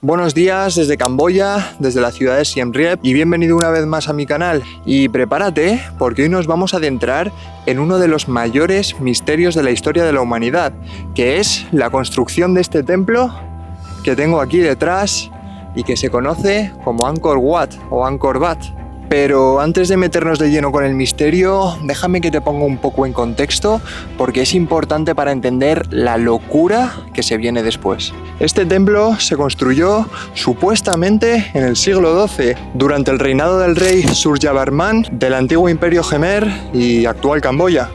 Buenos días desde Camboya, desde la ciudad de Siem Reap, y bienvenido una vez más a mi canal. Y prepárate porque hoy nos vamos a adentrar en uno de los mayores misterios de la historia de la humanidad, que es la construcción de este templo que tengo aquí detrás y que se conoce como Angkor Wat o Angkor Wat. Pero antes de meternos de lleno con el misterio, déjame que te ponga un poco en contexto porque es importante para entender la locura que se viene después. Este templo se construyó supuestamente en el siglo XII, durante el reinado del rey Suryavarman del antiguo Imperio Khmer y actual Camboya.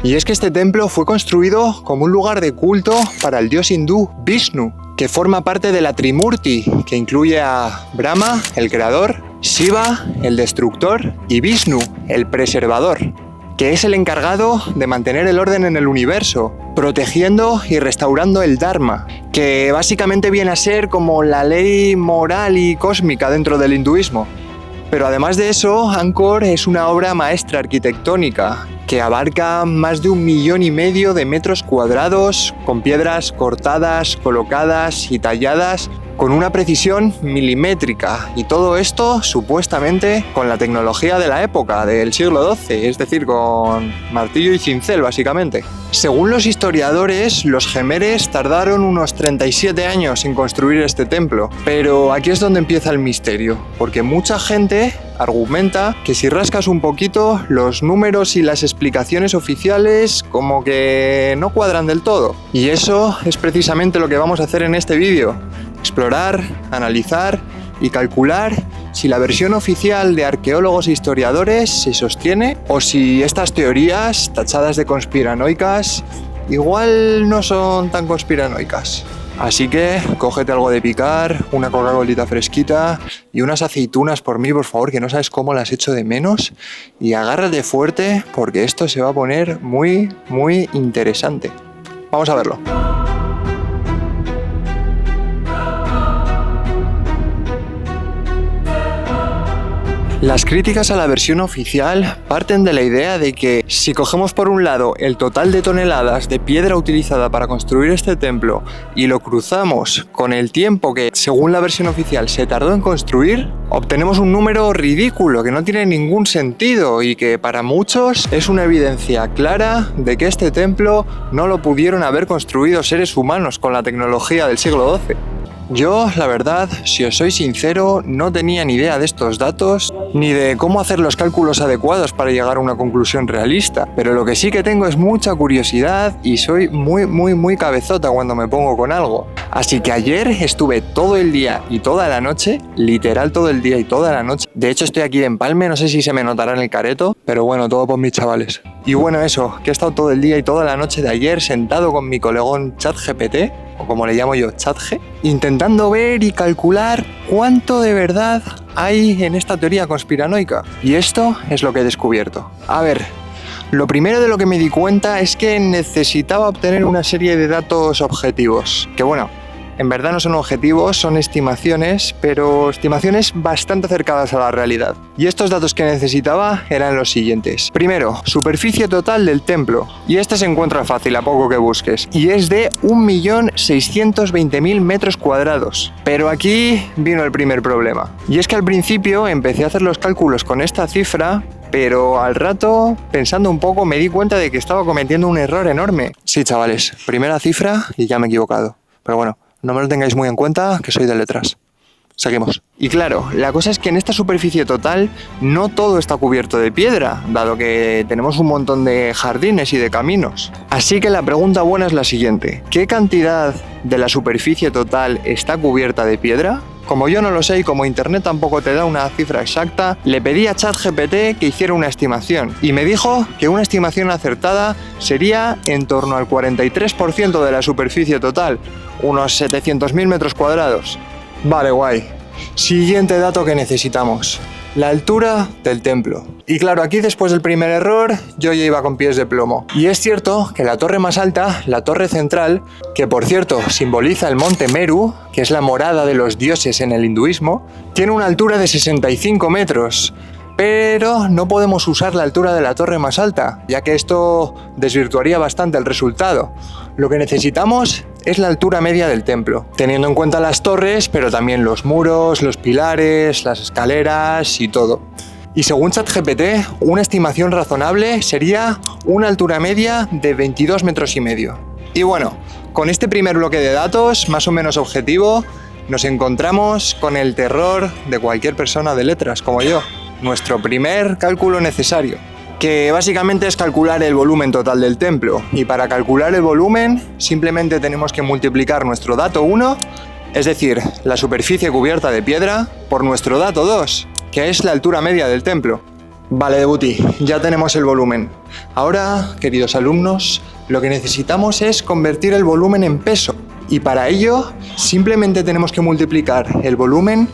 Y es que este templo fue construido como un lugar de culto para el dios hindú Vishnu, que forma parte de la Trimurti, que incluye a Brahma, el creador, Shiva, el destructor, y Vishnu, el preservador, que es el encargado de mantener el orden en el universo, protegiendo y restaurando el Dharma, que básicamente viene a ser como la ley moral y cósmica dentro del hinduismo. Pero además de eso, Angkor es una obra maestra arquitectónica que abarca más de 1,5 millones de metros cuadrados, con piedras cortadas, colocadas y talladas con una precisión milimétrica, y todo esto supuestamente con la tecnología de la época, del siglo XII, es decir, con martillo y cincel básicamente. Según los historiadores, los gemeres tardaron unos 37 años en construir este templo, pero aquí es donde empieza el misterio, porque mucha gente argumenta que si rascas un poquito, los números y las explicaciones oficiales como que no cuadran del todo. Y eso es precisamente lo que vamos a hacer en este vídeo: explorar, analizar y calcular si la versión oficial de arqueólogos e historiadores se sostiene o si estas teorías, tachadas de conspiranoicas, igual no son tan conspiranoicas. Así que cógete algo de picar, una Coca-Colita fresquita y unas aceitunas por mí, por favor, que no sabes cómo las echo de menos, y agárrate fuerte porque esto se va a poner muy, muy interesante. Vamos a verlo. Las críticas a la versión oficial parten de la idea de que si cogemos por un lado el total de toneladas de piedra utilizada para construir este templo y lo cruzamos con el tiempo que, según la versión oficial, se tardó en construir, obtenemos un número ridículo que no tiene ningún sentido y que para muchos es una evidencia clara de que este templo no lo pudieron haber construido seres humanos con la tecnología del siglo XII. Yo, la verdad, si os soy sincero, no tenía ni idea de estos datos, ni de cómo hacer los cálculos adecuados para llegar a una conclusión realista. Pero lo que sí que tengo es mucha curiosidad y soy muy cabezota cuando me pongo con algo. Así que ayer estuve todo el día y toda la noche, literal todo el día y toda la noche. De hecho estoy aquí de empalme, no sé si se me notará en el careto, pero bueno, todo por mis chavales. Y bueno, eso, que he estado todo el día y toda la noche de ayer sentado con mi colegón ChatGPT, o como le llamo yo, ChatG, intentando ver y calcular cuánto de verdad hay en esta teoría conspiranoica. Y esto es lo que he descubierto. A ver, lo primero de lo que me di cuenta es que necesitaba obtener una serie de datos objetivos, que bueno, en verdad no son objetivos, son estimaciones, pero estimaciones bastante acercadas a la realidad. Y estos datos que necesitaba eran los siguientes. Primero, superficie total del templo. Y este se encuentra fácil a poco que busques. Y es de 1.620.000 metros cuadrados. Pero aquí vino el primer problema. Y es que al principio empecé a hacer los cálculos con esta cifra, pero al rato, pensando un poco, me di cuenta de que estaba cometiendo un error enorme. Sí, chavales, primera cifra y ya me he equivocado. Pero bueno, no me lo tengáis muy en cuenta, que soy de letras. Seguimos. Y claro, la cosa es que en esta superficie total no todo está cubierto de piedra, dado que tenemos un montón de jardines y de caminos. Así que la pregunta buena es la siguiente: ¿qué cantidad de la superficie total está cubierta de piedra? Como yo no lo sé y como internet tampoco te da una cifra exacta, le pedí a ChatGPT que hiciera una estimación y me dijo que una estimación acertada sería en torno al 43% de la superficie total, unos 700.000 metros cuadrados. Vale, guay. Siguiente dato que necesitamos: la altura del templo. Y claro, aquí después del primer error yo ya iba con pies de plomo. Y es cierto que la torre más alta, la torre central, que por cierto simboliza el monte Meru, que es la morada de los dioses en el hinduismo, tiene una altura de 65 metros. pero no podemos usar la altura de la torre más alta, ya que esto desvirtuaría bastante el resultado. Lo que necesitamos es la altura media del templo, teniendo en cuenta las torres, pero también los muros, los pilares, las escaleras y todo. Y según ChatGPT, una estimación razonable sería una altura media de 22,5 metros. Y bueno, con este primer bloque de datos, más o menos objetivo, nos encontramos con el terror de cualquier persona de letras como yo. Nuestro primer cálculo necesario, que básicamente es calcular el volumen total del templo. Y para calcular el volumen, simplemente tenemos que multiplicar nuestro dato 1, es decir, la superficie cubierta de piedra, por nuestro dato 2, que es la altura media del templo. Vale, Debuti, ya tenemos el volumen. Ahora, queridos alumnos, lo que necesitamos es convertir el volumen en peso. Y para ello, simplemente tenemos que multiplicar el volumen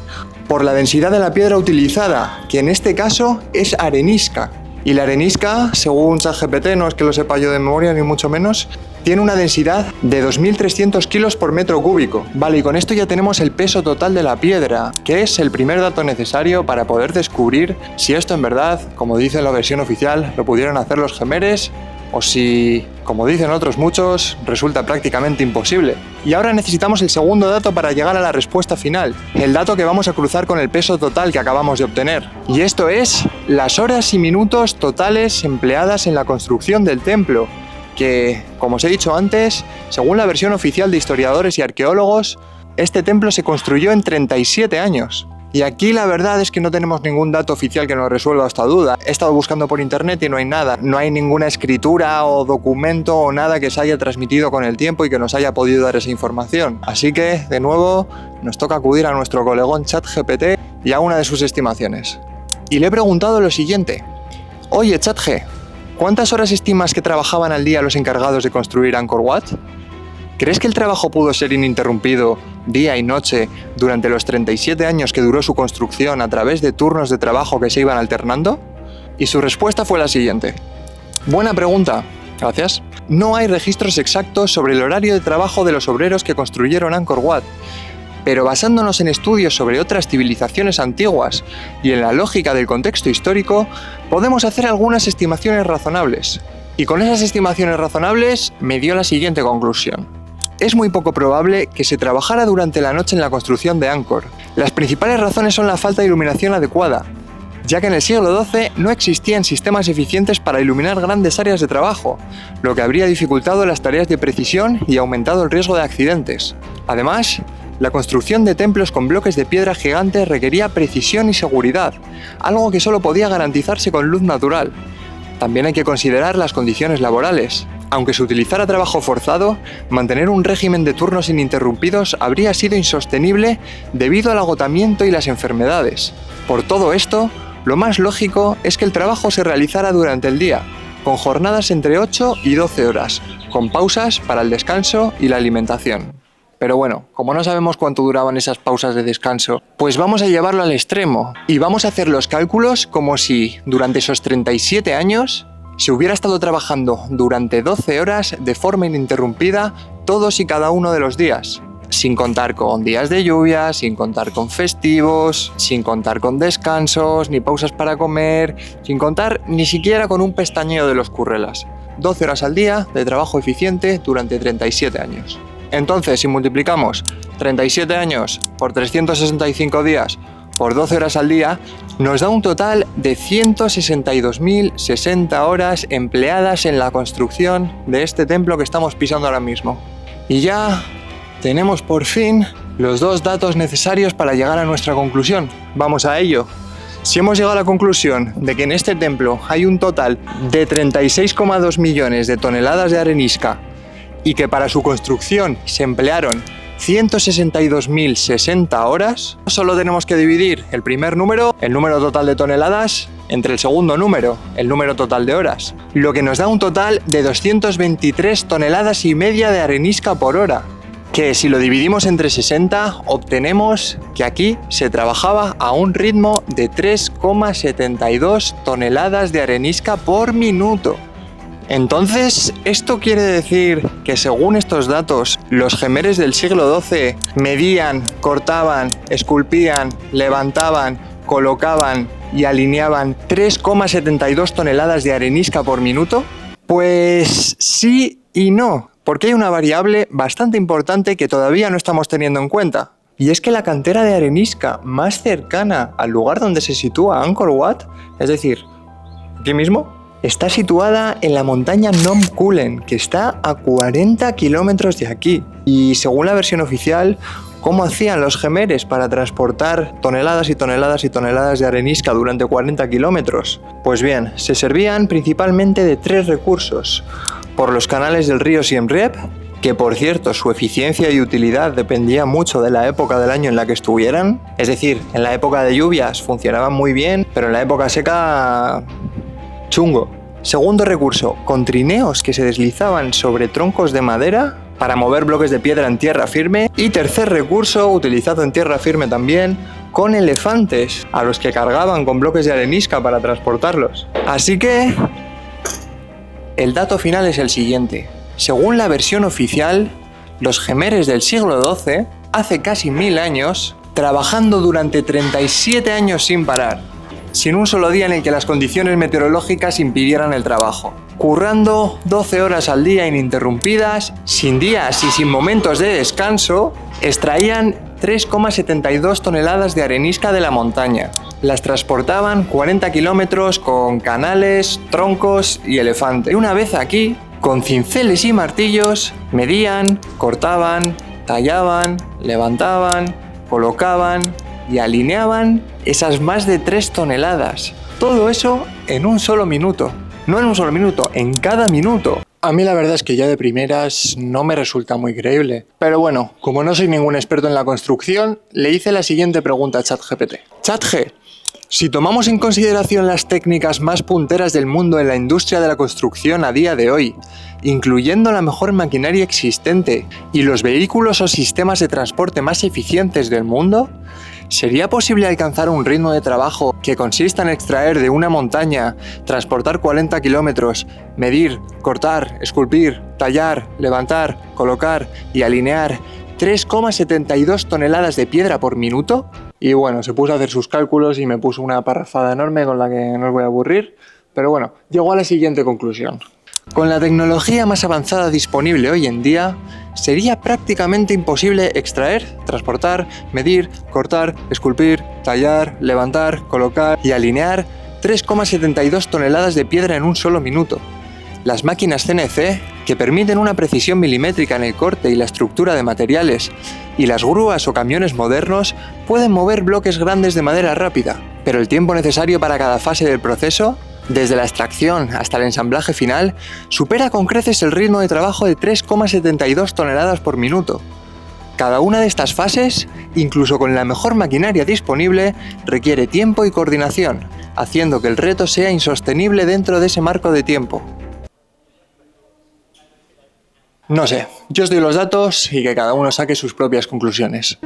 por la densidad de la piedra utilizada, que en este caso es arenisca. Y la arenisca, según ChatGPT, no es que lo sepa yo de memoria ni mucho menos, tiene una densidad de 2.300 kilos por metro cúbico. Vale, y con esto ya tenemos el peso total de la piedra, que es el primer dato necesario para poder descubrir si esto en verdad, como dice en la versión oficial, lo pudieron hacer los gemeres, o si, como dicen otros muchos, resulta prácticamente imposible. Y ahora necesitamos el segundo dato para llegar a la respuesta final, el dato que vamos a cruzar con el peso total que acabamos de obtener. Y esto es las horas y minutos totales empleadas en la construcción del templo, que, como os he dicho antes, según la versión oficial de historiadores y arqueólogos, este templo se construyó en 37 años. Y aquí la verdad es que no tenemos ningún dato oficial que nos resuelva esta duda. He estado buscando por internet y no hay nada. No hay ninguna escritura o documento o nada que se haya transmitido con el tiempo y que nos haya podido dar esa información. Así que, de nuevo, nos toca acudir a nuestro colegón ChatGPT y a una de sus estimaciones. Y le he preguntado lo siguiente. Oye, ChatG, ¿cuántas horas estimas que trabajaban al día los encargados de construir Angkor Wat? ¿Crees que el trabajo pudo ser ininterrumpido día y noche durante los 37 años que duró su construcción a través de turnos de trabajo que se iban alternando? Y su respuesta fue la siguiente. Buena pregunta, gracias. No hay registros exactos sobre el horario de trabajo de los obreros que construyeron Angkor Wat, pero basándonos en estudios sobre otras civilizaciones antiguas y en la lógica del contexto histórico, podemos hacer algunas estimaciones razonables. Y con esas estimaciones razonables me dio la siguiente conclusión. Es muy poco probable que se trabajara durante la noche en la construcción de Angkor. Las principales razones son la falta de iluminación adecuada, ya que en el siglo XII no existían sistemas eficientes para iluminar grandes áreas de trabajo, lo que habría dificultado las tareas de precisión y aumentado el riesgo de accidentes. Además, la construcción de templos con bloques de piedra gigantes requería precisión y seguridad, algo que solo podía garantizarse con luz natural. También hay que considerar las condiciones laborales. Aunque se utilizara trabajo forzado, mantener un régimen de turnos ininterrumpidos habría sido insostenible debido al agotamiento y las enfermedades. Por todo esto, lo más lógico es que el trabajo se realizara durante el día, con jornadas entre 8 y 12 horas, con pausas para el descanso y la alimentación. Pero bueno, como no sabemos cuánto duraban esas pausas de descanso, pues vamos a llevarlo al extremo y vamos a hacer los cálculos como si, durante esos 37 años, se hubiera estado trabajando durante 12 horas de forma ininterrumpida todos y cada uno de los días, sin contar con días de lluvia, sin contar con festivos, sin contar con descansos, ni pausas para comer, sin contar ni siquiera con un pestañeo de los currelas. 12 horas al día de trabajo eficiente durante 37 años. Entonces, si multiplicamos 37 años por 365 días por 12 horas al día, nos da un total de 162.060 horas empleadas en la construcción de este templo que estamos pisando ahora mismo. Y ya tenemos por fin los dos datos necesarios para llegar a nuestra conclusión. Vamos a ello. Si hemos llegado a la conclusión de que en este templo hay un total de 36,2 millones de toneladas de arenisca y que para su construcción se emplearon 162.060 horas, solo tenemos que dividir el primer número, el número total de toneladas, entre el segundo número, el número total de horas, lo que nos da un total de 223 toneladas y media de arenisca por hora, que si lo dividimos entre 60, obtenemos que aquí se trabajaba a un ritmo de 3,72 toneladas de arenisca por minuto. Entonces, ¿esto quiere decir que según estos datos, los gemeres del siglo XII medían, cortaban, esculpían, levantaban, colocaban y alineaban 3,72 toneladas de arenisca por minuto? Pues sí y no, porque hay una variable bastante importante que todavía no estamos teniendo en cuenta. Y es que la cantera de arenisca más cercana al lugar donde se sitúa Angkor Wat, es decir, aquí mismo, está situada en la montaña Nom Kulen, que está a 40 kilómetros de aquí. Y según la versión oficial, ¿cómo hacían los jemeres para transportar toneladas y toneladas y toneladas de arenisca durante 40 kilómetros? Pues bien, se servían principalmente de 3 recursos. Por los canales del río Siem Reap, que por cierto su eficiencia y utilidad dependía mucho de la época del año en la que estuvieran. Es decir, en la época de lluvias funcionaban muy bien, pero en la época seca, chungo. Segundo recurso, con trineos que se deslizaban sobre troncos de madera para mover bloques de piedra en tierra firme. Y tercer recurso, utilizado en tierra firme también, con elefantes, a los que cargaban con bloques de arenisca para transportarlos. Así que el dato final es el siguiente. Según la versión oficial, los jemeres del siglo XII, hace casi 1000 años, trabajando durante 37 años sin parar, sin un solo día en el que las condiciones meteorológicas impidieran el trabajo, currando 12 horas al día ininterrumpidas, sin días y sin momentos de descanso, extraían 3,72 toneladas de arenisca de la montaña. Las transportaban 40 kilómetros con canales, troncos y elefantes. Y una vez aquí, con cinceles y martillos, medían, cortaban, tallaban, levantaban, colocaban y alineaban esas más de 3 toneladas. Todo eso en un solo minuto. No en un solo minuto, en cada minuto. A mí la verdad es que ya de primeras no me resulta muy creíble. Pero bueno, como no soy ningún experto en la construcción, le hice la siguiente pregunta a ChatGPT. ChatG, si tomamos en consideración las técnicas más punteras del mundo en la industria de la construcción a día de hoy, incluyendo la mejor maquinaria existente y los vehículos o sistemas de transporte más eficientes del mundo, ¿sería posible alcanzar un ritmo de trabajo que consista en extraer de una montaña, transportar 40 kilómetros, medir, cortar, esculpir, tallar, levantar, colocar y alinear 3,72 toneladas de piedra por minuto? Y bueno, se puso a hacer sus cálculos y me puso una parrafada enorme con la que no os voy a aburrir, pero bueno, llegó a la siguiente conclusión. Con la tecnología más avanzada disponible hoy en día, sería prácticamente imposible extraer, transportar, medir, cortar, esculpir, tallar, levantar, colocar y alinear 3,72 toneladas de piedra en un solo minuto. Las máquinas CNC, que permiten una precisión milimétrica en el corte y la estructura de materiales, y las grúas o camiones modernos pueden mover bloques grandes de manera rápida, pero el tiempo necesario para cada fase del proceso, desde la extracción hasta el ensamblaje final, supera con creces el ritmo de trabajo de 3,72 toneladas por minuto. Cada una de estas fases, incluso con la mejor maquinaria disponible, requiere tiempo y coordinación, haciendo que el reto sea insostenible dentro de ese marco de tiempo. No sé, yo os doy los datos y que cada uno saque sus propias conclusiones.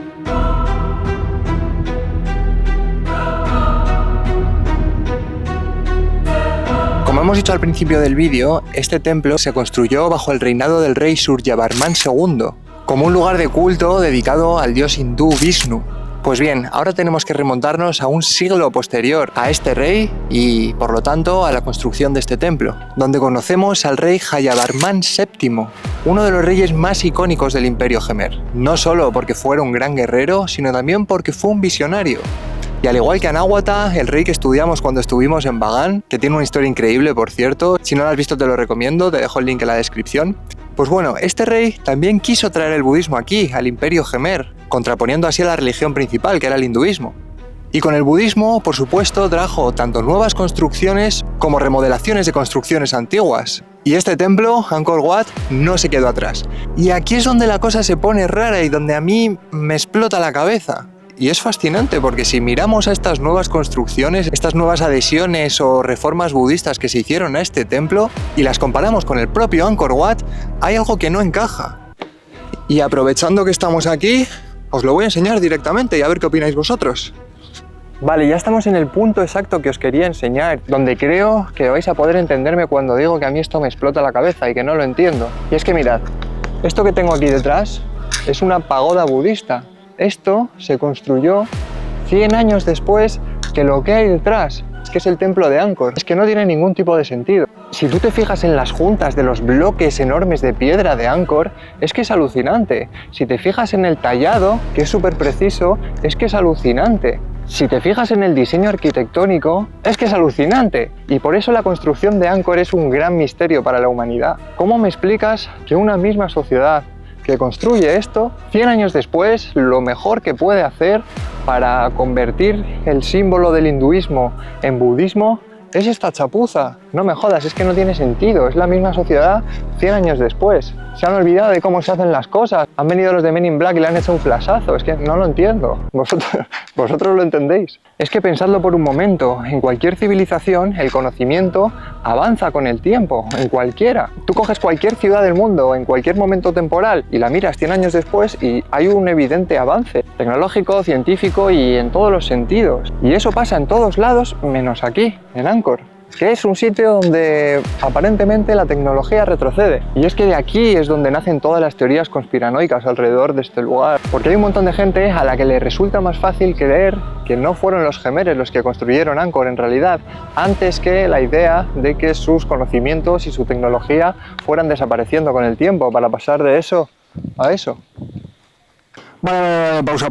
Como hemos dicho al principio del vídeo, este templo se construyó bajo el reinado del rey Suryavarman II, como un lugar de culto dedicado al dios hindú Vishnu. Pues bien, ahora tenemos que remontarnos a un siglo posterior a este rey y, por lo tanto, a la construcción de este templo, donde conocemos al rey Jayavarman VII, uno de los reyes más icónicos del Imperio Jemer. No solo porque fuera un gran guerrero, sino también porque fue un visionario. Y al igual que Anáhuata, el rey que estudiamos cuando estuvimos en Bagan, que tiene una historia increíble, por cierto, si no lo has visto te lo recomiendo, te dejo el link en la descripción. Pues bueno, este rey también quiso traer el budismo aquí, al Imperio Jemer, contraponiendo así a la religión principal, que era el hinduismo. Y con el budismo, por supuesto, trajo tanto nuevas construcciones como remodelaciones de construcciones antiguas. Y este templo, Angkor Wat, no se quedó atrás. Y aquí es donde la cosa se pone rara y donde a mí me explota la cabeza. Y es fascinante porque si miramos a estas nuevas construcciones, estas nuevas adhesiones o reformas budistas que se hicieron a este templo y las comparamos con el propio Angkor Wat, hay algo que no encaja. Y aprovechando que estamos aquí, os lo voy a enseñar directamente y a ver qué opináis vosotros. Vale, ya estamos en el punto exacto que os quería enseñar, donde creo que vais a poder entenderme cuando digo que a mí esto me explota la cabeza y que no lo entiendo. Y es que mirad, esto que tengo aquí detrás es una pagoda budista. Esto se construyó 100 años después que lo que hay detrás es que es el templo de Angkor, es que no tiene ningún tipo de sentido. Si tú te fijas en las juntas de los bloques enormes de piedra de Angkor, es que es alucinante. Si te fijas en el tallado, que es súper preciso, es que es alucinante. Si te fijas en el diseño arquitectónico, es que es alucinante. Y por eso la construcción de Angkor es un gran misterio para la humanidad. ¿Cómo me explicas que una misma sociedad que construye esto, 100 años después, lo mejor que puede hacer para convertir el símbolo del hinduismo en budismo es esta chapuza? No me jodas, es que no tiene sentido, es la misma sociedad 100 años después. Se han olvidado de cómo se hacen las cosas. Han venido los de Men in Black y le han hecho un flashazo, es que no lo entiendo. Vosotros lo entendéis. Es que pensadlo por un momento, en cualquier civilización el conocimiento avanza con el tiempo, en cualquiera. Tú coges cualquier ciudad del mundo en cualquier momento temporal y la miras 100 años después y hay un evidente avance tecnológico, científico y en todos los sentidos. Y eso pasa en todos lados menos aquí, en Angkor, que es un sitio donde aparentemente la tecnología retrocede. Y es que de aquí es donde nacen todas las teorías conspiranoicas alrededor de este lugar. Porque hay un montón de gente a la que le resulta más fácil creer que no fueron los gemeres los que construyeron Angkor en realidad, antes que la idea de que sus conocimientos y su tecnología fueran desapareciendo con el tiempo para pasar de eso a eso. Vale, pausa.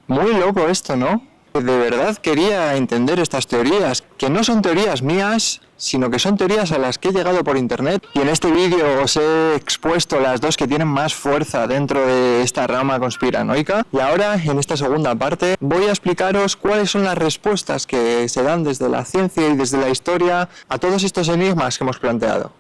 Muy loco esto, ¿no? De verdad quería entender estas teorías, que no son teorías mías, sino que son teorías a las que he llegado por internet. Y en este vídeo os he expuesto las dos que tienen más fuerza dentro de esta rama conspiranoica. Y ahora, en esta segunda parte, voy a explicaros cuáles son las respuestas que se dan desde la ciencia y desde la historia a todos estos enigmas que hemos planteado.